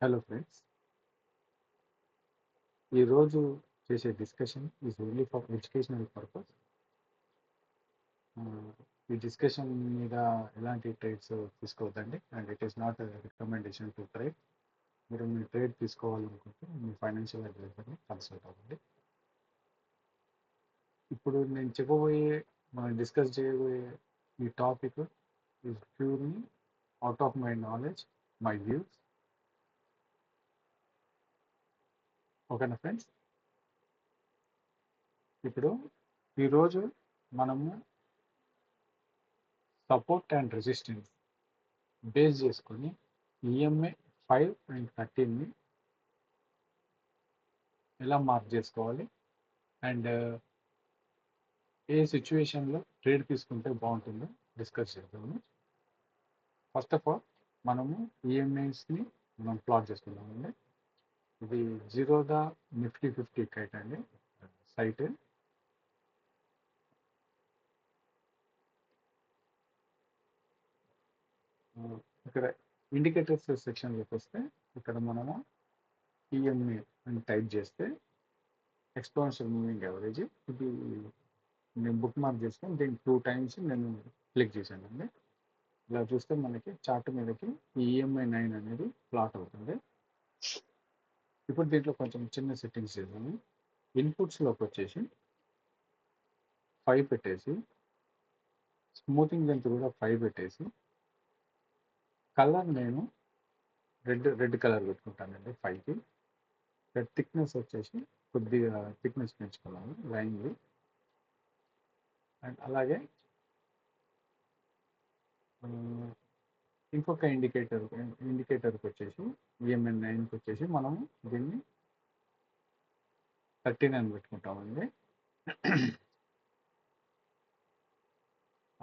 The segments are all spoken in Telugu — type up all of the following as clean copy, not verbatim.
హలో ఫ్రెండ్స్, ఈరోజు చేసే discussion is only for educational purpose. ఈ డిస్కషన్ మీద ఎలాంటి ట్రేడ్స్ తీసుకోవద్దండి, and it is not recommendation to trade. మీరు మీ ట్రేడ్ తీసుకోవాలనుకుంటే మీ ఫైనాన్షియల్ అడ్వైజర్ని కన్సల్ట్ అవ్వండి. ఇప్పుడు నేను మనం డిస్కస్ చేయబోయే ఈ topic is purely out of my knowledge, my views. ఓకేనా ఫ్రెండ్స్? ఇప్పుడు ఈరోజు మనము సపోర్ట్ అండ్ రెసిస్టెన్స్ బేస్ చేసుకొని ఈఎంఐ 5 అండ్ 13ని ఎలా మార్క్ చేసుకోవాలి అండ్ ఏ సిచ్యువేషన్లో ట్రేడ్ తీసుకుంటే బాగుంటుందో డిస్కస్ చేద్దాము. ఫస్ట్ ఆఫ్ ఆల్ మనము ఈఎంఐస్ని మనం ప్లాట్ చేసుకుందామండి. ఇది జీరోదా నిఫ్టీ 50 కైట్ అండి సైట్. ఇక్కడ ఇండికేటర్స్ సెక్షన్లోకి వస్తే ఇక్కడ మనము ఈఎంఐ అని టైప్ చేస్తే ఎక్స్పోనెన్షియల్ మూవింగ్ యావరేజ్ ఇది నేను బుక్ మార్క్ చేసుకొని దీన్ని 2 టైమ్స్ నేను క్లిక్ చేశానండి. ఇలా చూస్తే మనకి చార్ట్ మీదకి ఈఎంఐ 9 అనేది ప్లాట్ అవుతుంది. ఇప్పుడు దీంట్లో కొంచెం చిన్న సెట్టింగ్స్ చేద్దాము. ఇన్పుట్స్లోకి వచ్చేసి 5 పెట్టేసి, స్మూతింగ్ లెంత్ కూడా 5 పెట్టేసి, కలర్ నేను రెడ్ కలర్ పెట్టుకుంటానండి 5కి. థిక్నెస్ వచ్చేసి కొద్దిగా థిక్నెస్ పెంచుకున్నాను లైన్లు. అండ్ అలాగే ఇంకొక ఇండికేటర్కి వచ్చేసి ఈఎంఐ 9కి వచ్చేసి మనము దీన్ని 13 అని పెట్టుకుంటామండి.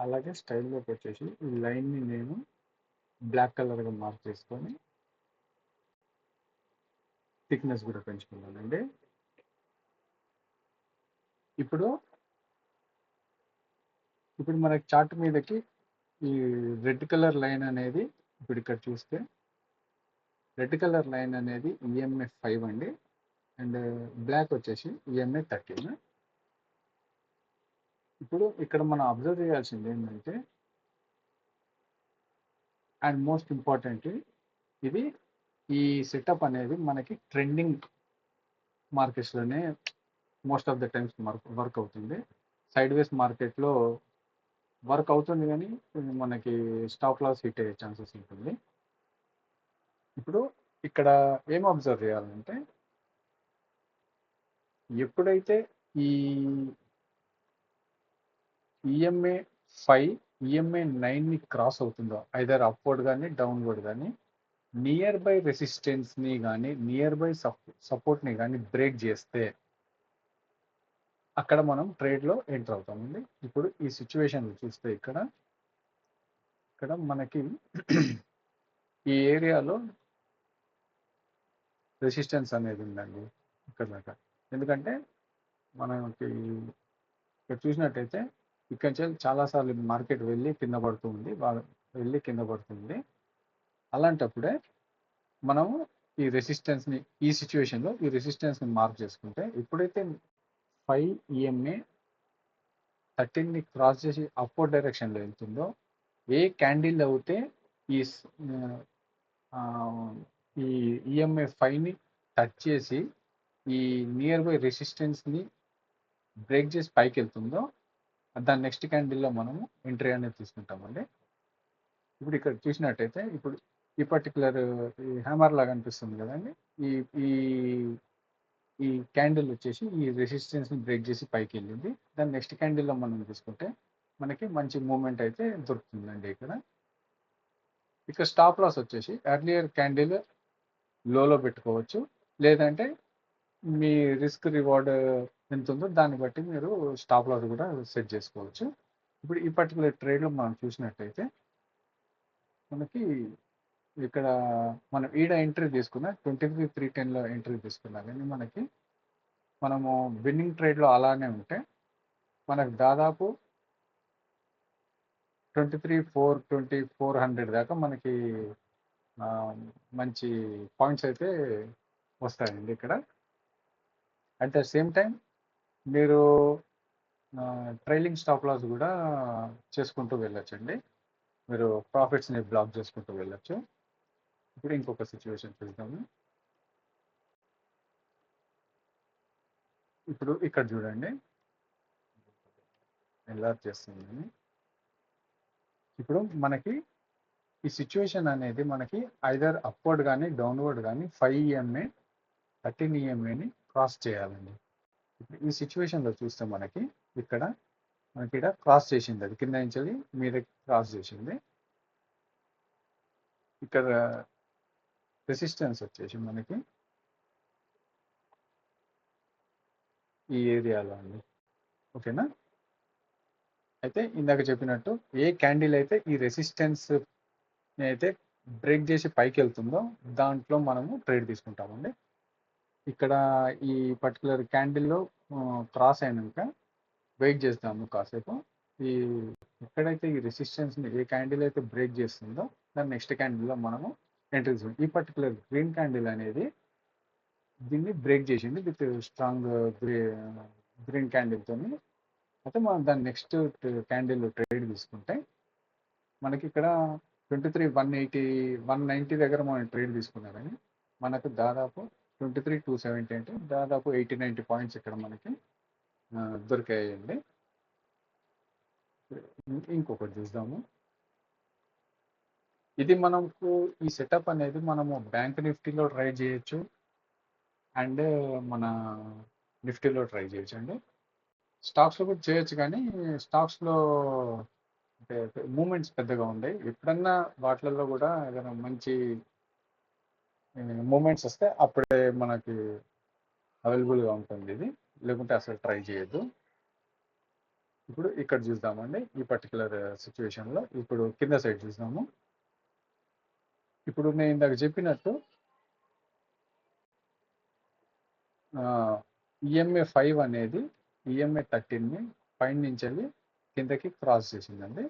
అలాగే స్టైల్లోకి వచ్చేసి ఈ లైన్ని నేను బ్లాక్ కలర్గా మార్క్ చేసుకొని థిక్నెస్ కూడా పెంచుకున్నానండి. ఇప్పుడు మనకి చార్ట్ మీదకి ఈ రెడ్ కలర్ లైన్ అనేది ఇప్పుడు ఇక్కడ చూస్తే రెడ్ కలర్ లైన్ అనేది ఈఎంఐ 5 అండి, అండ్ బ్లాక్ వచ్చేసి ఈఎంఐ 13. ఇప్పుడు ఇక్కడ మనం అబ్జర్వ్ చేయాల్సింది ఏంటంటే, అండ్ మోస్ట్ ఇంపార్టెంట్లీ ఇది ఈ సెటప్ అనేది మనకి ట్రెండింగ్ మార్కెట్స్లోనే most of the times work అవుతుంది. సైడ్ వేస్ మార్కెట్లో వర్క్ అవుతుంది కానీ మనకి స్టాప్ లాస్ హిట్ అయ్యే ఛాన్సెస్ ఉంటుంది. ఇప్పుడు ఇక్కడ ఏం అబ్జర్వ్ చేయాలంటే, ఎప్పుడైతే ఈ ఈఎంఐ 5 ఈఎంఐ 9ని క్రాస్ అవుతుందో, ఐదర్ అప్వర్డ్ కానీ డౌన్వర్డ్ కానీ, నియర్ బై రెసిస్టెన్స్ని కానీ నియర్ బై సపోర్ట్ని కానీ బ్రేక్ చేస్తే అక్కడ మనం ట్రేడ్లో ఎంటర్ అవుతామండి. ఇప్పుడు ఈ సిచ్యువేషన్లో చూస్తే ఇక్కడ మనకి ఈ ఏరియాలో రెసిస్టెన్స్ అనేది ఉందండి ఇక్కడ దాకా. ఎందుకంటే మనకి ఇక్కడ చూసినట్టయితే ఇక్కడ నుంచి చాలాసార్లు మార్కెట్ వెళ్ళి కింద పడుతుంది. అలాంటప్పుడే మనము ఈ రెసిస్టెన్స్ని ఈ సిచ్యువేషన్లో ఈ రెసిస్టెన్స్ని మార్క్ చేసుకుంటే, ఎప్పుడైతే 5 ఈఎంఏ 13ని క్రాస్ చేసి అప్వర్డ్ డైరెక్షన్లో వెళ్తుందో, ఏ క్యాండిల్ అయితే ఈ ఈఎంఐ 5ని టచ్ చేసి ఈ నియర్ బై రెసిస్టెన్స్ని బ్రేక్ చేసి పైకి వెళ్తుందో, దాని నెక్స్ట్ క్యాండిల్లో మనము ఎంట్రీ అనేది తీసుకుంటామండి. ఇప్పుడు ఇక్కడ చూసినట్టయితే ఇప్పుడు ఈ పర్టికులర్ హ్యామర్ లాగా అనిపిస్తుంది కదండి. ఈ ఈ క్యాండిల్ వచ్చేసి ఈ రెసిస్టెన్స్ని బ్రేక్ చేసి పైకి వెళ్ళింది. దాని నెక్స్ట్ క్యాండిల్లో మనం తీసుకుంటే మనకి మంచి మూమెంట్ అయితే దొరుకుతుందండి. ఇక్కడ స్టాప్ లాస్ వచ్చేసి ఎర్లియర్ క్యాండిల్ లోలో పెట్టుకోవచ్చు, లేదంటే మీ రిస్క్ రివార్డ్ ఎంత ఉందో దాన్ని బట్టి మీరు స్టాప్ లాస్ కూడా సెట్ చేసుకోవచ్చు. ఇప్పుడు ఈ పర్టికులర్ ట్రేడ్లో మనం చూసినట్టయితే మనకి ఇక్కడ మనం ఈడ ఎంట్రీ తీసుకున్నా 23,310లో ఎంట్రీ తీసుకున్నా కానీ మనము విన్నింగ్ ట్రేడ్లో అలానే ఉంటే మనకు దాదాపు 23,420 400 దాకా మనకి మంచి పాయింట్స్ అయితే వస్తాయండి ఇక్కడ. అట్ ద సేమ్ టైం మీరు ట్రైలింగ్ స్టాప్ లాస్ కూడా చేసుకుంటూ వెళ్ళొచ్చండి. మీరు ప్రాఫిట్స్ని బ్లాక్ చేసుకుంటూ వెళ్ళొచ్చు. ఇప్పుడు ఇంకొక సిచ్యువేషన్ చూద్దాము. ఇప్పుడు ఇక్కడ చూడండి, ఎలా చేస్తుంది. ఇప్పుడు మనకి ఈ సిచ్యువేషన్ అనేది మనకి ఐదర్ అప్వర్డ్ కానీ డౌన్వర్డ్ కానీ 5 EMA 13 EMAని క్రాస్ చేయాలండి. ఈ సిచ్యువేషన్లో చూస్తే మనకి ఇక్కడ క్రాస్ చేసింది, అది కింద నుంచి మీద క్రాస్ చేసింది. ఇక్కడ రెసిస్టెన్స్ వచ్చేసి మనకి ఈ ఏరియాలో అండి. ఓకేనా? అయితే ఇందాక చెప్పినట్టు ఏ క్యాండిల్ అయితే ఈ రెసిస్టెన్స్ అయితే బ్రేక్ చేసి పైకి వెళ్తుందో దాంట్లో మనము ట్రేడ్ తీసుకుంటామండి. ఇక్కడ ఈ పర్టికులర్ క్యాండిల్లో క్రాస్ అయినాక వెయిట్ చేస్తాము కాసేపు. ఈ ఎక్కడైతే ఈ రెసిస్టెన్స్ని ఏ క్యాండిల్ అయితే బ్రేక్ చేస్తుందో దాని నెక్స్ట్ క్యాండిల్లో మనము ఎంట్రీ తీసుకుంటాం. ఈ పర్టికులర్ గ్రీన్ క్యాండిల్ అనేది దీన్ని బ్రేక్ చేసింది విత్ స్ట్రాంగ్ గ్రీన్ క్యాండిల్తో. అయితే మనం దాని నెక్స్ట్ క్యాండిల్ ట్రేడ్ తీసుకుంటే మనకి ఇక్కడ 190 దగ్గర మనం ట్రేడ్ తీసుకున్నారని మనకు దాదాపు 270 అంటే దాదాపు 80-90 పాయింట్స్ ఇక్కడ మనకి దొరికాయండి. ఇంకొకటి చూద్దాము. ఇది మనకు ఈ సెటప్ అనేది మనము బ్యాంక్ నిఫ్టీలో ట్రై చేయొచ్చు అండ్ మన నిఫ్టీలో ట్రై చేయొచ్చు అండి. స్టాక్స్లో కూడా చేయొచ్చు, కానీ స్టాక్స్లో అంటే మూమెంట్స్ పెద్దగా ఉండే. ఎప్పుడన్నా వాటిలలో కూడా ఏదైనా మంచి మూమెంట్స్ వస్తే అప్పుడే మనకి అవైలబుల్గా ఉంటుంది ఇది, లేకుంటే అసలు ట్రై చేయొద్దు. ఇప్పుడు ఇక్కడ చూద్దామండి, ఈ పర్టికులర్ సిచ్యువేషన్లో ఇప్పుడు కింద సైడ్ చూద్దాము. ఇప్పుడు నేను ఇందాక చెప్పినట్టు EMA 5 అనేది EMA 13ని పైన నుంచి వెళ్ళి కిందకి క్రాస్ చేసిందండి,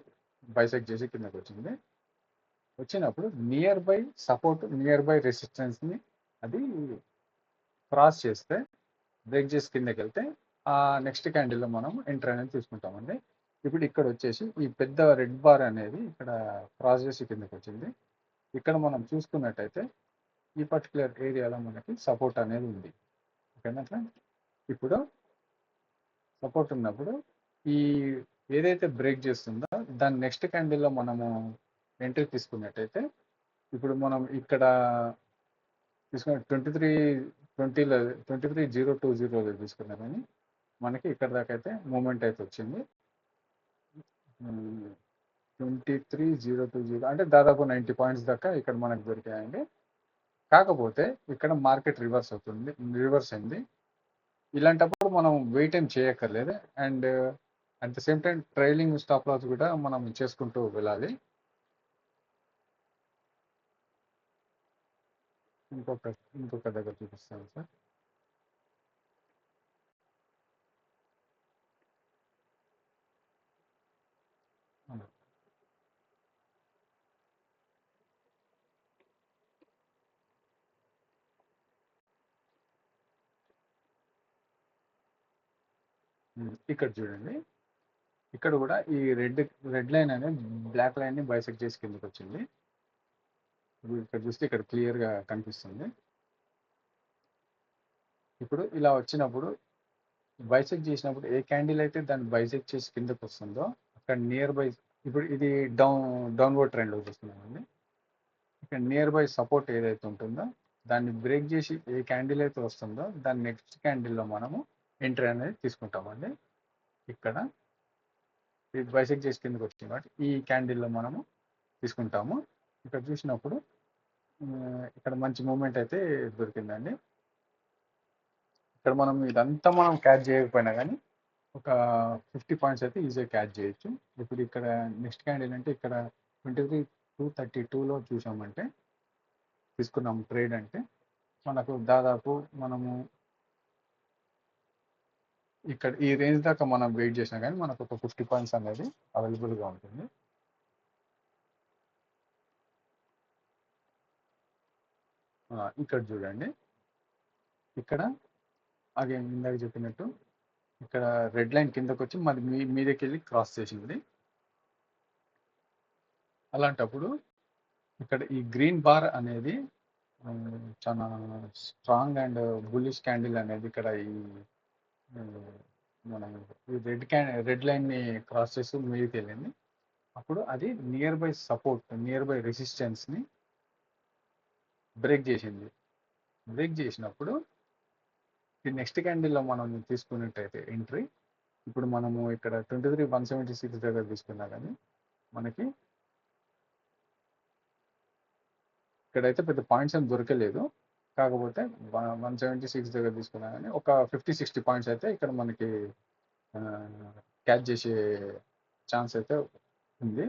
బైసెక్ట్ చేసి కిందకి వచ్చింది. వచ్చినప్పుడు nearby support, nearby రెసిస్టెన్స్ని అది క్రాస్ చేస్తే, బ్రేక్ చేసి కిందకి వెళ్తే ఆ నెక్స్ట్ క్యాండిల్లో మనం ఎంట్రీ అనేది తీసుకుంటామండి. ఇప్పుడు ఇక్కడ వచ్చేసి ఈ పెద్ద రెడ్ బార్ అనేది ఇక్కడ క్రాస్ చేసి కిందకి వచ్చింది. ఇక్కడ మనం చూసుకున్నట్టయితే ఈ పర్టికులర్ ఏరియాలో మనకి సపోర్ట్ అనేది ఉంది. ఓకేనా? అట్లా ఇప్పుడు సపోర్ట్ ఉన్నప్పుడు ఈ ఏదైతే బ్రేక్ చేస్తుందో దాని నెక్స్ట్ క్యాండిల్లో మనము ఎంట్రీ తీసుకున్నట్టయితే, ఇప్పుడు మనం ఇక్కడ తీసుకున్న 23,020 తీసుకున్నామని మనకి ఇక్కడ దాకా అయితే మూమెంట్ అయితే వచ్చింది. 23,020 అంటే దాదాపు 90 పాయింట్స్ దాకా ఇక్కడ మనకు దొరికాయండి. కాకపోతే ఇక్కడ మార్కెట్ రివర్స్ అయింది. ఇలాంటప్పుడు మనం వెయిట్ ఏం చేయక్కర్లేదు. And at the same time trailing stop loss కూడా మనం చేసుకుంటూ వెళ్ళాలి. ఇంకొక దగ్గర చూపిస్తాను సార్. ఇక్కడ చూడండి, ఇక్కడ కూడా ఈ రెడ్ లైన్ అనేది బ్లాక్ లైన్ని బైసెక్ట్ చేసి కిందకి వచ్చింది. ఇక్కడ చూస్తే ఇక్కడ క్లియర్గా కనిపిస్తుంది. ఇప్పుడు ఇలా వచ్చినప్పుడు బైసెక్ట్ చేసినప్పుడు ఏ క్యాండిల్ అయితే దాన్ని బైసెక్ట్ చేసి కిందకి వస్తుందో అక్కడ నియర్ బై, ఇప్పుడు ఇది డౌన్వర్డ్ ట్రెండ్లో చూస్తున్నామండి. ఇక్కడ నియర్ బై సపోర్ట్ ఏదైతే ఉంటుందో దాన్ని బ్రేక్ చేసి ఏ క్యాండిల్ అయితే వస్తుందో దాని నెక్స్ట్ క్యాండిల్లో మనము ఎంట్రీ అనేది తీసుకుంటామండి. ఇక్కడ ఇది బైసెక్ట్ చేసి కిందకి వచ్చింది కాబట్టి ఈ క్యాండిల్లో మనము తీసుకుంటాము. ఇక్కడ చూసినప్పుడు ఇక్కడ మంచి మూమెంట్ అయితే దొరికిందండి. ఇక్కడ మనం ఇదంతా మనం క్యాచ్ చేయకపోయినా కానీ ఒక 50 పాయింట్స్ అయితే ఈజీగా క్యాచ్ చేయొచ్చు. ఇప్పుడు ఇక్కడ నెక్స్ట్ క్యాండిల్ అంటే ఇక్కడ 23,232లో చూసామంటే తీసుకున్నాం ట్రేడ్ అంటే మనకు దాదాపు మనము ఇక్కడ ఈ రేంజ్ దాకా మనం వెయిట్ చేసినా కానీ మనకు ఒక 50 పాయింట్స్ అనేది అవైలబుల్గా ఉంటుంది. ఇక్కడ చూడండి. ఇక్కడ అగైన్ ఇందాక చెప్పినట్టు ఇక్కడ రెడ్ లైన్ కిందకు వచ్చి మరి మీదకి వెళ్ళి క్రాస్ చేసింది. అలాంటప్పుడు ఇక్కడ ఈ గ్రీన్ బార్ అనేది చాలా స్ట్రాంగ్ అండ్ బుల్లిష్ క్యాండిల్ అనేది ఇక్కడ ఈ మనం ఈ రెడ్ లైన్ ని క్రాస్ చేసి మీదకి వెళ్ళింది. అప్పుడు అది near by support, near by resistance ని బ్రేక్ చేసింది. బ్రేక్ చేసినప్పుడు ఈ నెక్స్ట్ క్యాండిల్లో మనం తీసుకున్నట్టయితే ఎంట్రీ, ఇప్పుడు మనము ఇక్కడ 23,176 దగ్గర తీసుకున్నా కానీ మనకి ఇక్కడైతే పెద్ద పాయింట్స్ ఏం దొరకలేదు. కాకపోతే 176 దగ్గర తీసుకున్నా కానీ ఒక 50-60 పాయింట్స్ అయితే ఇక్కడ మనకి క్యాచ్ చేసే ఛాన్స్ అయితే ఉంది.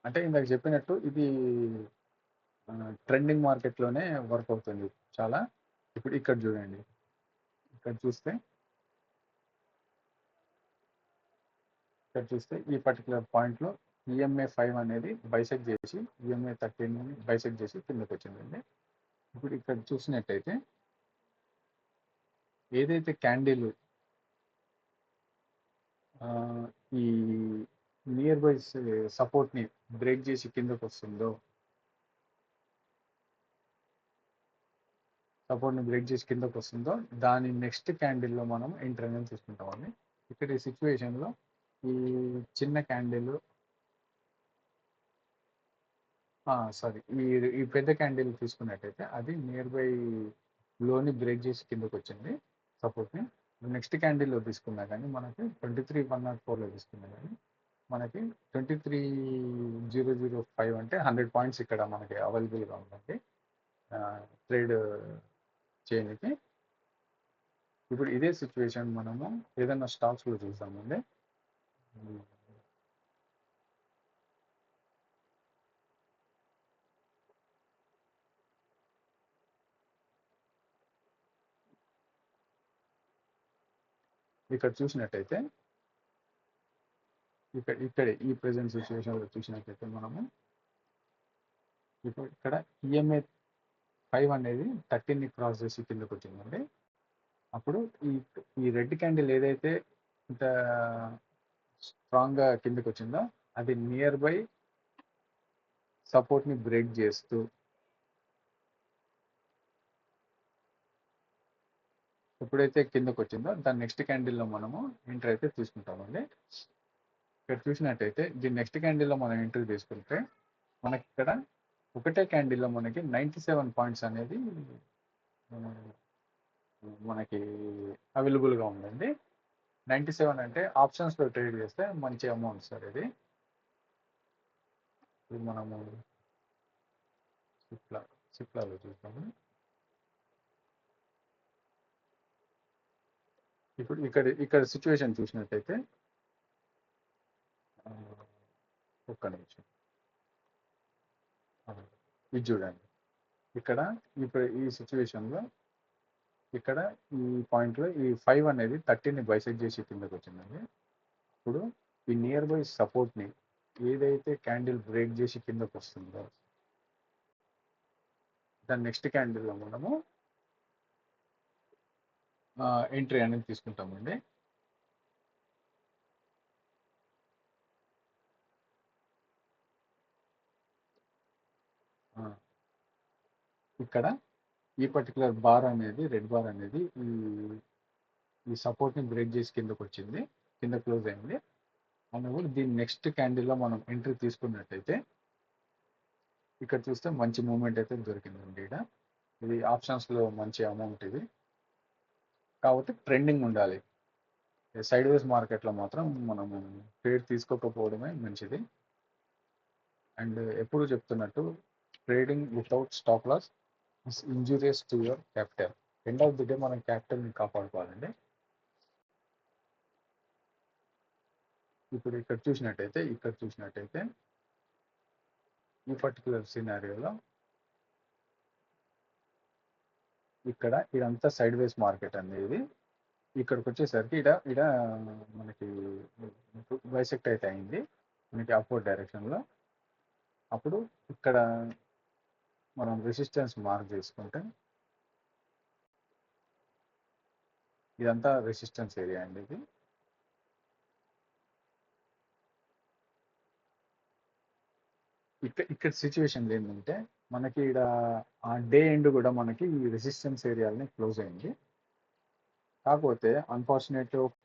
అంటే ఇందాక చెప్పినట్టు ఇది ట్రెండింగ్ మార్కెట్లోనే వర్క్ అవుతుంది చాలా. ఇప్పుడు ఇక్కడ చూడండి, ఇక్కడ చూస్తే ఈ పర్టికులర్ పాయింట్లో ఈఎంఏ 5 అనేది బైసెక్ట్ చేసి ఈఎంఏ 13 బైసెక్ట్ చేసి కిందకి వచ్చిందండి. ఇప్పుడు ఇక్కడ చూసినట్టయితే ఏదైతే క్యాండిల్ ఈ నియర్ బై సపోర్ట్ని బ్రేక్ చేసి కిందకు వస్తుందో, దాని నెక్స్ట్ క్యాండిల్లో మనం ఎంట్రీ అనేది తీసుకుంటామండి. ఇక్కడ ఈ సిచ్యువేషన్లో ఈ చిన్న క్యాండిల్ ఈ పెద్ద క్యాండిల్ తీసుకున్నట్టయితే అది నియర్ బై లోని బ్రేక్ చేసి కిందకు వచ్చింది సపోర్ట్ని. నెక్స్ట్ క్యాండిల్లో తీసుకున్నా కానీ మనకి 23,104లో తీసుకున్నా కానీ మనకి 23,005 అంటే 100 పాయింట్స్ ఇక్కడ మనకి అవైలబుల్గా ఉందండి ట్రేడ్ చేయడానికి. ఇప్పుడు ఇదే సిచ్యువేషన్ మనము ఏదైనా స్టాక్స్లో చూసామండి. ఇక్కడ చూసినట్టయితే ఇక్కడ ఈ ప్రెసెంట్ సిచ్యువేషన్లో చూసినట్టయితే మనము ఇప్పుడు ఇక్కడ ఈఎంఏ 5 అనేది 13ని క్రాస్ చేసి కిందకు వచ్చిందండి. అప్పుడు ఈ రెడ్ క్యాండిల్ ఏదైతే ఇంత స్ట్రాంగ్గా కిందకు వచ్చిందో అది నియర్ బై సపోర్ట్ని బ్రేక్ చేస్తూ ఎప్పుడైతే కిందకు వచ్చిందో దాని నెక్స్ట్ క్యాండిల్లో మనము ఎంట్రీ అయితే తీసుకుంటామండి. ఇక్కడ చూసినట్టయితే దీని నెక్స్ట్ క్యాండిల్లో మనం ఎంట్రీ తీసుకుంటే మనకి ఇక్కడ ఒకటే క్యాండిల్లో మనకి 97 పాయింట్స్ అనేది మనకి అవైలబుల్గా ఉందండి. 97 అంటే ఆప్షన్స్లో ట్రేడ్ చేస్తే మంచి అమౌంట్ సార్ ఇది. ఇది మనము సిప్లాలో చూస్తాము. ఇప్పుడు ఇక్కడ సిచ్యువేషన్ చూసినట్టయితే ఒక్క నిమిషం ఇది చూడండి. ఇక్కడ ఇప్పుడు ఈ సిచ్యువేషన్లో ఇక్కడ ఈ పాయింట్లో ఈ 5 అనేది 13ని బైసెక్ట్ చేసి కిందకు వచ్చిందండి. ఇప్పుడు ఈ నియర్ బై సపోర్ట్ని ఏదైతే క్యాండిల్ బ్రేక్ చేసి కిందకు వస్తుందో దాని నెక్స్ట్ క్యాండిల్లో మనము ఎంట్రీ అనేది తీసుకుంటామండి. ఇక్కడ ఈ పర్టికులర్ బార్ అనేది రెడ్ బార్ అనేది ఈ సపోర్ట్ని బ్రేక్ చేసి కిందకు వచ్చింది, కింద క్లోజ్ అయింది. అందువల్ల దీని నెక్స్ట్ క్యాండిల్లో మనం ఎంట్రీ తీసుకున్నట్టయితే ఇక్కడ చూస్తే మంచి మూమెంట్ అయితే దొరికిందండి. ఇది ఆప్షన్స్లో మంచి అమౌంట్ ఇది. కాబట్టి ట్రెండింగ్ ఉండాలి. సైడ్ వేస్ మార్కెట్లో మాత్రం మనము ట్రేడ్ తీసుకోకపోవడమే మంచిది. అండ్ ఎప్పుడు చెప్తున్నట్టు trading without stop loss is injurious to your capital. End of the day మనం క్యాపిటల్ని కాపాడుకోవాలండి. ఇప్పుడు ఇక్కడ చూసినట్టయితే ఈ పర్టికులర్ సినారియోలో ఇక్కడ ఇదంతా సైడ్ వేస్ మార్కెట్ అనేది. ఇక్కడికి వచ్చేసరికి ఇడ మనకి బైసెక్ట్ అయితే అయింది మనకి అప్వర్డ్ డైరెక్షన్లో. అప్పుడు ఇక్కడ మనం రెసిస్టెన్స్ మార్క్ చేసుకుంటే ఇదంతా రెసిస్టెన్స్ ఏరియా అండి ఇది. ఇక్కడ సిచ్యువేషన్ ఏంటంటే మనకి ఇక్కడ ఆ డే ఎండ్ కూడా మనకి ఈ రెసిస్టెన్స్ ఏరియాలని క్లోజ్ అయింది. కాకపోతే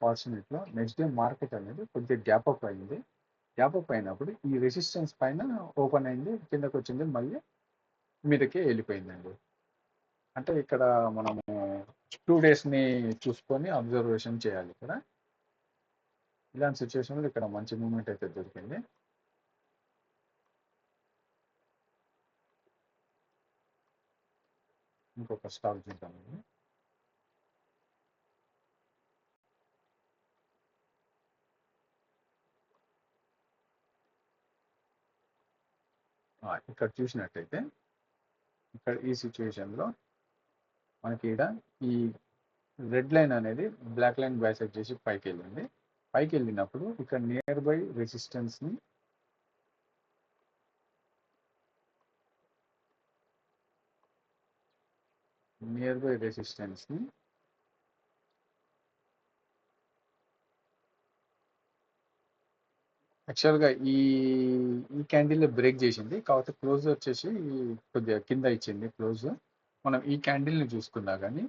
ఫార్చునేట్లో నెక్స్ట్ డే మార్కెట్ అనేది కొద్దిగా గ్యాప్ అప్ అయింది. గ్యాప్ అప్ అయినప్పుడు ఈ రెసిస్టెన్స్ పైన ఓపెన్ అయింది, కిందకు వచ్చింది, మళ్ళీ మీదకే వెళ్ళిపోయిందండి. అంటే ఇక్కడ మనము 2 డేస్ని చూసుకొని అబ్జర్వేషన్ చేయాలి. ఇక్కడ ఇలాంటి సిచ్యువేషన్లో ఇక్కడ మంచి మూమెంట్ అయితే దొరికింది. ఇంకొక స్టాక్ చూద్దామండి. ఇక్కడ చూసినట్టయితే ఇక్కడ ఈ సిచ్యువేషన్లో మనకి ఇక్కడ ఈ రెడ్ లైన్ అనేది బ్లాక్ లైన్ బైసెక్ట్ చేసి పైకి వెళ్ళింది. పైకి వెళ్ళినప్పుడు ఇక్కడ నియర్ బై రెసిస్టెన్స్ని యాక్చువల్గా ఈ క్యాండిల్ బ్రేక్ చేసింది, కాకపోతే క్లోజ్ వచ్చేసి కొద్దిగా కింద ఇచ్చింది క్లోజ్. మనం ఈ క్యాండిల్ని చూసుకున్నా కానీ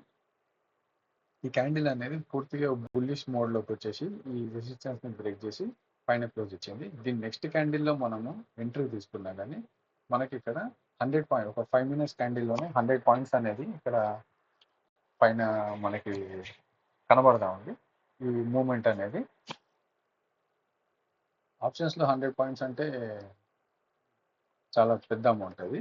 ఈ క్యాండిల్ అనేది పూర్తిగా బుల్లిష్ మోడ్లోకి వచ్చేసి ఈ రెసిస్టెన్స్ని బ్రేక్ చేసి పైన క్లోజ్ ఇచ్చింది. దీని నెక్స్ట్ క్యాండిల్లో మనము ఎంట్రీ తీసుకున్నా కానీ మనకి ఇక్కడ 100 పాయింట్, ఒక 5 minutes క్యాండిల్లోనే 100 పాయింట్స్ అనేది ఇక్కడ పైన మనకి కనబడతా ఉంది. ఈ మూమెంట్ అనేది ఆప్షన్స్లో 100 పాయింట్స్ అంటే చాలా పెద్ద అమౌంట్ అది.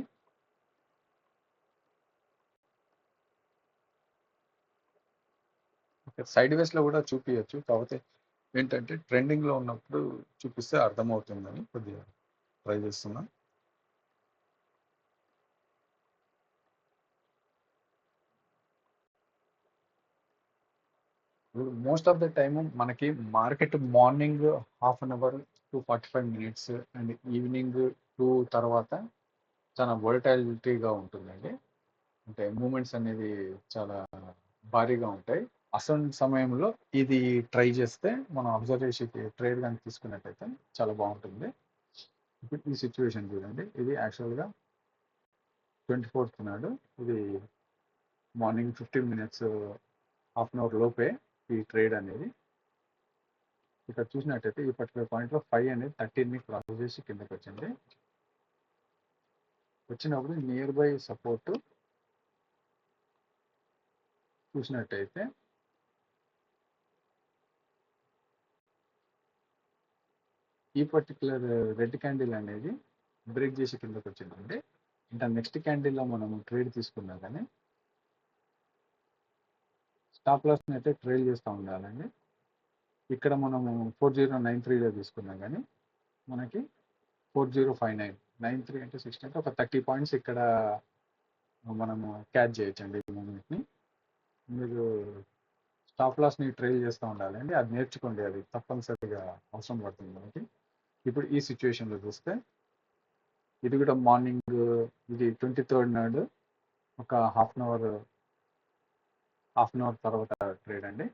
సైడ్ వేస్లో కూడా చూపించచ్చు, కాకపోతే ఏంటంటే ట్రెండింగ్లో ఉన్నప్పుడు చూపిస్తే అర్థమవుతుందని కొద్దిగా ట్రై చేస్తున్నా. మోస్ట్ ఆఫ్ ద టైమ్ మనకి market morning half an hour to 45 minutes and evening 2 తర్వాత చాలా వోలటాలిటీగా ఉంటుందండి. అంటే మూమెంట్స్ అనేది చాలా భారీగా ఉంటాయి. అసలు సమయంలో ఇది ట్రై చేస్తే మనం అబ్జర్వ్ చేసి ట్రేడ్ కానీ తీసుకున్నట్టయితే చాలా బాగుంటుంది. ఇప్పుడు ఈ సిచ్యువేషన్ చూడండి, ఇది యాక్చువల్గా 24th నాడు, ఇది morning 15 minutes half an hour లోపే ఈ ట్రేడ్ అనేది. ఇక్కడ చూసినట్టయితే ఈ పర్టికులర్ పాయింట్లో 5 అనేది 13ని క్రాస్ చేసి కిందకి వచ్చింది. వచ్చినప్పుడు నియర్ బై సపోర్ట్ చూసినట్టయితే ఈ పర్టికులర్ రెడ్ క్యాండిల్ అనేది బ్రేక్ చేసి కిందకి వచ్చిందండి. దాని నెక్స్ట్ క్యాండిల్లో మనం ట్రేడ్ తీసుకున్నా కానీ స్టాప్ లాస్ని అయితే ట్రేడ్ చేస్తూ ఉండాలండి. ఇక్కడ మనము 4093లో తీసుకున్నాం కానీ మనకి 4059, 93 అంటే 60 అంటే ఒక 30 పాయింట్స్ ఇక్కడ మనము క్యాచ్ చేయొచ్చండి ఈ మూమెంట్ని. మీరు స్టాప్ లాస్ని ట్రేడ్ చేస్తూ ఉండాలండి, అది నేర్చుకోండి, అది తప్పనిసరిగా అవసరం పడుతుంది మనకి. ఇప్పుడు ఈ సిచ్యువేషన్లో చూస్తే ఇది కూడా మార్నింగ్, ఇది 23rd నాడు ఒక హాఫ్ అన్ అవర్ తర్వాత ట్రేడ్ అండి.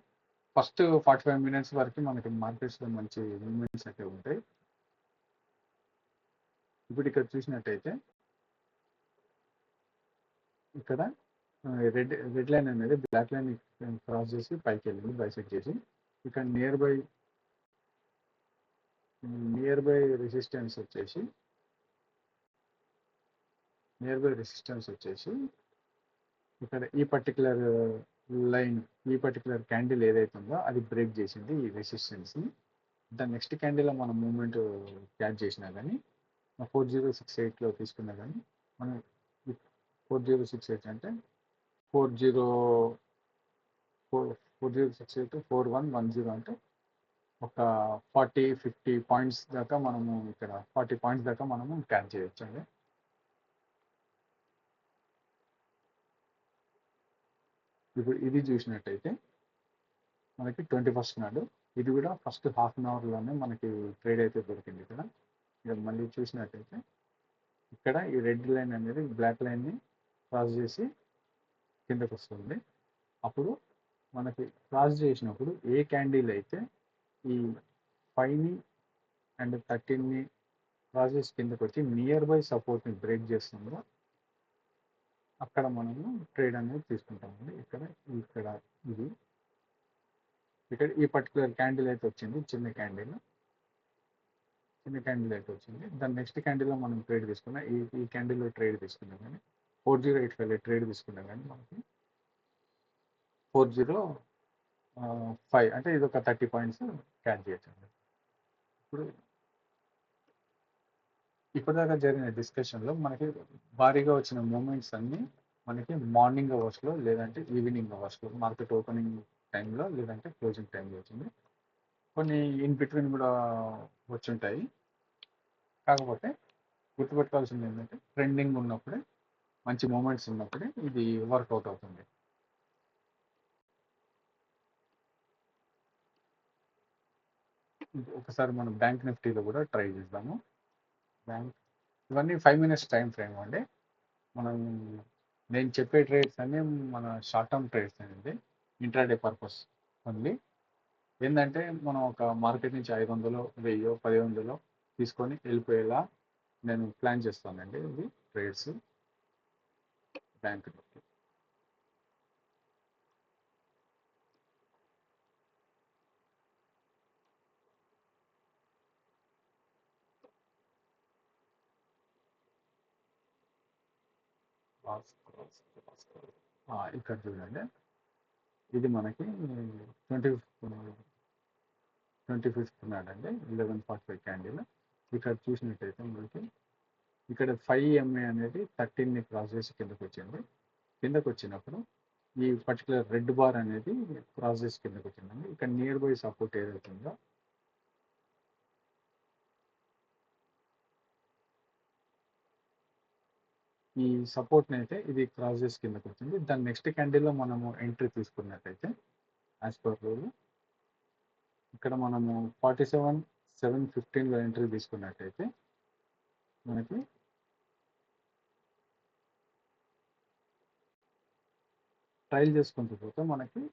ఫస్ట్ 45 minutes వరకు మనకి మార్కెట్స్లో మంచి మూవ్మెంట్స్ అయితే ఉంటాయి. ఇప్పుడు ఇక్కడ చూసినట్టయితే ఇక్కడ రెడ్ లైన్ అనేది బ్లాక్ లైన్ క్రాస్ చేసి పైకి వెళ్ళింది బైసెక్ట్ చేసి. ఇక్కడ నియర్ బై రెసిస్టెన్స్ వచ్చేసి ఇక్కడ ఈ పర్టికులర్ లైన్, ఈ పర్టికులర్ క్యాండిల్ ఏదైతే ఉందో అది బ్రేక్ చేసింది ఈ రెసిస్టెన్స్ని. దాని నెక్స్ట్ క్యాండిల్లో మనం మూమెంట్ క్యాచ్ చేసినా కానీ 4068లో తీసుకున్నా కానీ మనం 4068 అంటే 4068 4110 అంటే ఒక 40-50 పాయింట్స్ దాకా మనము ఇక్కడ 40 పాయింట్స్ దాకా మనము క్యాచ్ చేయొచ్చు అండి. ఇప్పుడు ఇది చూసినట్టయితే మనకి 21st నాడు ఇది కూడా ఫస్ట్ హాఫ్ అన్ అవర్లోనే మనకి ట్రేడ్ అయితే దొరికింది. ఇక్కడ మళ్ళీ చూసినట్టయితే ఇక్కడ ఈ రెడ్ లైన్ అనేది బ్లాక్ లైన్ని క్రాస్ చేసి కిందకు వస్తుంది. అప్పుడు మనకి క్రాస్ చేసినప్పుడు ఏ క్యాండిల్ అయితే ఈ 5ని అండ్ 13ని క్రాస్ చేసి కిందకు వచ్చి నియర్ బై సపోర్ట్ని బ్రేక్ చేస్తుందో అక్కడ మనము ట్రేడ్ అనేది తీసుకుంటామండి. ఇక్కడ ఇది ఇక్కడ ఈ పర్టికులర్ క్యాండిల్ అయితే వచ్చింది, చిన్న క్యాండిల్ అయితే వచ్చింది. దాని నెక్స్ట్ క్యాండిల్లో మనం ట్రేడ్ తీసుకున్నాం. ఈ క్యాండిల్లో ట్రేడ్ తీసుకున్నాం కానీ 4085 ట్రేడ్ తీసుకున్నాం కానీ మనకి 405 అంటే ఇది ఒక 30 పాయింట్స్ క్యాచ్ చేయొచ్చు అండి. ఇప్పటిదాకా జరిగిన డిస్కషన్లో మనకి భారీగా వచ్చిన మూమెంట్స్ అన్నీ మనకి మార్నింగ్ అవర్స్లో లేదంటే ఈవినింగ్ అవర్స్లో మార్కెట్ ఓపెనింగ్ టైంలో లేదంటే క్లోజింగ్ టైంలో వచ్చింది. కొన్ని ఇన్ బిట్వీన్ కూడా వచ్చుంటాయి. కాకపోతే గుర్తుపెట్టుకోవాల్సింది ఏంటంటే ట్రెండింగ్ ఉన్నప్పుడే, మంచి మూమెంట్స్ ఉన్నప్పుడే ఇది వర్కౌట్ అవుతుంది. ఒకసారి మనం బ్యాంక్ నిఫ్టీలో కూడా ట్రై చేద్దాము. బ్యాంక్ ఇవన్నీ 5 minutes టైం ఫ్రేమ్ అండి. నేను చెప్పే ట్రేడ్స్ అన్నీ మన షార్ట్ టర్మ్ ట్రేడ్స్ అనేది ఇంట్రాడే పర్పస్ ఓన్లీ. ఏంటంటే మనం ఒక మార్కెట్ నుంచి 500, 1000, 1500 తీసుకొని వెళ్ళిపోయేలా నేను ప్లాన్ చేస్తానండి. ఇది ట్రేడ్స్ బ్యాంక్ నిఫ్టీ. ఇక్కడ చూడండి, ఇది మనకి 25th నాడండి 11:45 క్యాండిల్. ఇక్కడ చూసినట్టయితే మనకి ఇక్కడ 5 MA అనేది 13ని క్రాస్ చేసి కిందకు వచ్చింది. కిందకు వచ్చినప్పుడు ఈ పర్టికులర్ రెడ్ బార్ అనేది క్రాస్ చేసి కిందకు వచ్చిందండి. ఇక్కడ నియర్ బై సపోర్ట్ ఏదైతుందో ఈ సపోర్ట్ని అయితే ఇది క్రాస్ చేసి కిందకు వచ్చింది. దాని నెక్స్ట్ క్యాండిల్లో మనము ఎంట్రీ తీసుకున్నట్టయితే యాజ్ పర్ రూల్ ఇక్కడ మనము 47,715లో ఎంట్రీ తీసుకున్నట్టయితే మనకి ట్రయల్ చేసుకుంటూ పోతే మనకి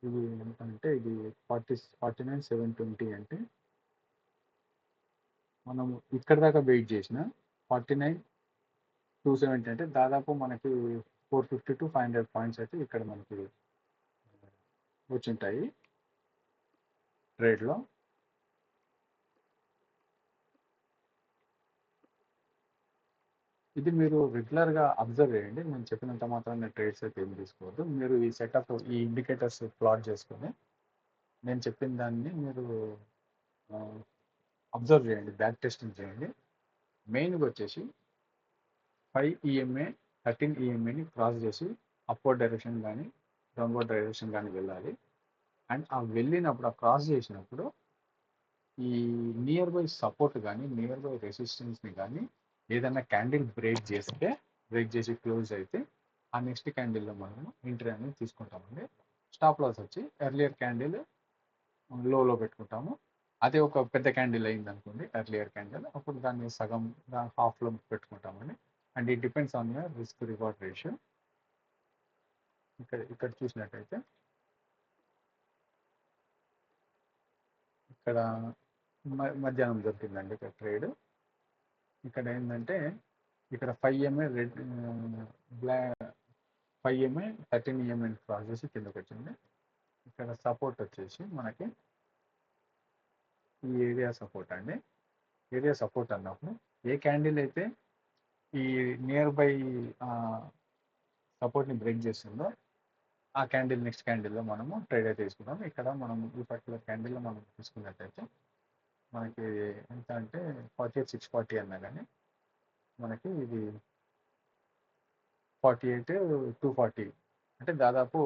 ఇది ఏంటంటే ఇది 49,720 అంటే మనం ఇక్కడ దాకా వెయిట్ చేసిన 49,270 అంటే దాదాపు మనకి 450 to 500 పాయింట్స్ అయితే ఇక్కడ మనకి వచ్చింటాయి ట్రేడ్లో. ఇది మీరు రెగ్యులర్గా అబ్జర్వ్ చేయండి. నేను చెప్పినంత మాత్రాన్ని ట్రేడ్స్ అయితే ఏం తీసుకోవద్దు. మీరు ఈ సెటప్ ఈ ఇండికేటర్స్ ప్లాట్ చేసుకొని నేను చెప్పిన దాన్ని మీరు అబ్జర్వ్ చేయండి, బ్యాక్ టెస్టింగ్ చేయండి. మెయిన్గా వచ్చేసి 5 EMA 13 EMAని క్రాస్ చేసి అప్వర్డ్ డైరెక్షన్ కానీ డౌన్వర్డ్ డైరెక్షన్ కానీ వెళ్ళాలి. అండ్ ఆ వెళ్ళినప్పుడు ఆ క్రాస్ చేసినప్పుడు ఈ నియర్ బై సపోర్ట్ కానీ నియర్ బై రెసిస్టెన్స్ని కానీ ఏదైనా క్యాండిల్ బ్రేక్ చేసి క్లోజ్ అయితే ఆ నెక్స్ట్ క్యాండిల్లో మనము ఎంట్రీ అనేది తీసుకుంటామండి. స్టాప్ లాస్ వచ్చి ఎర్లియర్ క్యాండిల్ లోలో పెట్టుకుంటాము. అదే ఒక పెద్ద క్యాండిల్ అయింది అనుకోండి, ఎర్లియర్ క్యాండిల్, అప్పుడు దాన్ని సగం హాఫ్లో పెట్టుకుంటామండి. And it depends on your risk reward ratio. ఇక్కడ చూసినట్టయితే ఇక్కడ మధ్యాహ్నం దొరికిందండి ఇక్కడ ట్రేడ్. ఇక్కడ ఏంటంటే ఇక్కడ 5 MA red 5 MA 13 EMA cross చేసి కిందకి వచ్చింది. ఇక్కడ సపోర్ట్ వచ్చేసి మనకి ఈ ఏరియా సపోర్ట్ అండి. ఏరియా సపోర్ట్ అన్నప్పుడు ఏ క్యాండిల్ అయితే ఈ నియర్ బై సపోర్ట్ని బ్రేక్ చేస్తుందో ఆ క్యాండిల్ నెక్స్ట్ క్యాండిల్లో మనము ట్రేడ్ అయితే తీసుకుంటాం. ఇక్కడ మనం ఈ పర్టికులర్ క్యాండిల్లో మనం తీసుకున్నట్టయితే మనకి ఎంత అంటే 48,640 అన్నా కానీ మనకి ఇది 48,240 అంటే దాదాపు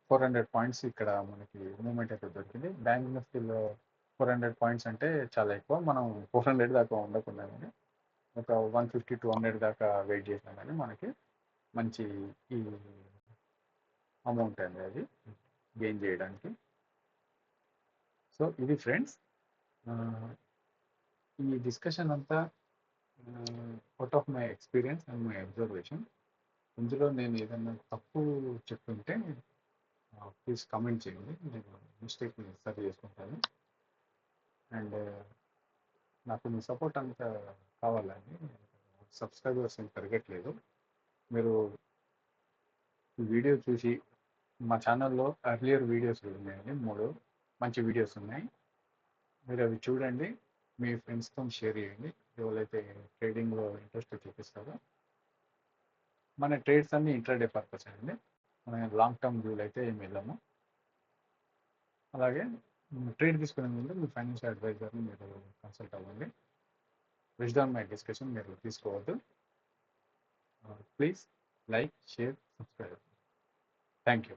400 పాయింట్స్ ఇక్కడ మనకి మూమెంట్ అయితే దొరికింది. బ్యాంక్ నిఫ్టీలో 400 పాయింట్స్ అంటే చాలా ఎక్కువ. మనం 400 దాకా ఉండకుండా కానీ ఒక 150-200 దాకా వెయిట్ చేసినా కానీ మనకి మంచి ఈ అమౌంట్ అనేది గెయిన్ చేయడానికి. సో ఇది ఫ్రెండ్స్, ఈ డిస్కషన్ అంతా out of my experience and my observation. ఇందులో నేను ఏదన్నా తప్పు చెప్తుంటే ప్లీజ్ కామెంట్ చేయండి, నేను మిస్టేక్ని సరి చేసుకుంటాను. అండ్ నాకు మీ సపోర్ట్ అంత కావాలండి. సబ్స్క్రైబర్స్ ఏం పెరగట్లేదు. మీరు ఈ వీడియో చూసి మా ఛానల్లో ఎర్లియర్ వీడియోస్ ఉన్నాయండి, 3 మంచి వీడియోస్ ఉన్నాయి. మీరు అవి చూడండి, మీ ఫ్రెండ్స్తో షేర్ చేయండి ఎవరైతే ట్రేడింగ్లో ఇంట్రెస్ట్ చూపిస్తారో. మన ట్రేడ్స్ అన్ని ఇంట్రాడే పర్పస్ అండి, మన లాంగ్ టర్మ్ వ్యూలు అయితే ఏమి వెళ్ళము. అలాగే ట్రేడ్ తీసుకునే ముందు మీ ఫైనాన్షియల్ అడ్వైజర్ని మీరు కన్సల్ట్ అవ్వండి. విజ్డమ్ మై డిస్కషన్ మీరు తీసుకోవద్దు. Please like, share, subscribe. Thank you.